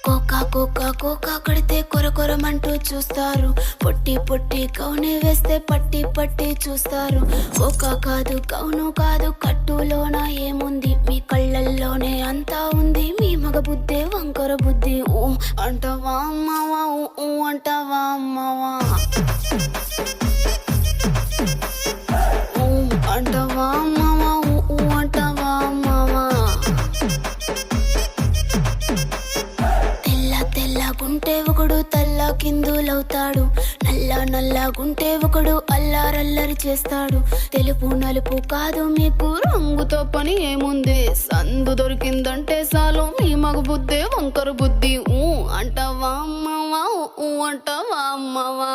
Cocoa cocoa cocoa కడితే కొరకొరమంటూ చూస్తారు. పొట్టి పొట్టి కౌని వేస్తే పట్టి పట్టి చూస్తారు. కోకా కాదు కౌను కాదు కట్టులోన ఏముంది, మీ కళ్ళల్లోనే అంతా ఉంది. మీ మగ బుద్ధే వంకర బుద్ధి. ఊ అంటావా అమ్మవా, ఊ అంటావా అమ్మవా, ఊ అంటావా అమ్మవా, ఊ అంటావా అమ్మవా. తెల్లగుంటే ఒకడు తల్ల కిందులవుతాడు, నల్లగుంటే ఒకడు అల్లారల్లరి చేస్తాడు. తెలుపు నలుపు కాదు మీకు రంగుతో పని ఏముంది, సందు దొరికిందంటే చాలు మీ మగ బుద్ధే వంకర బుద్ధి. ఊ అంటావా అమ్మవా, ఊ అంటావా అమ్మవా.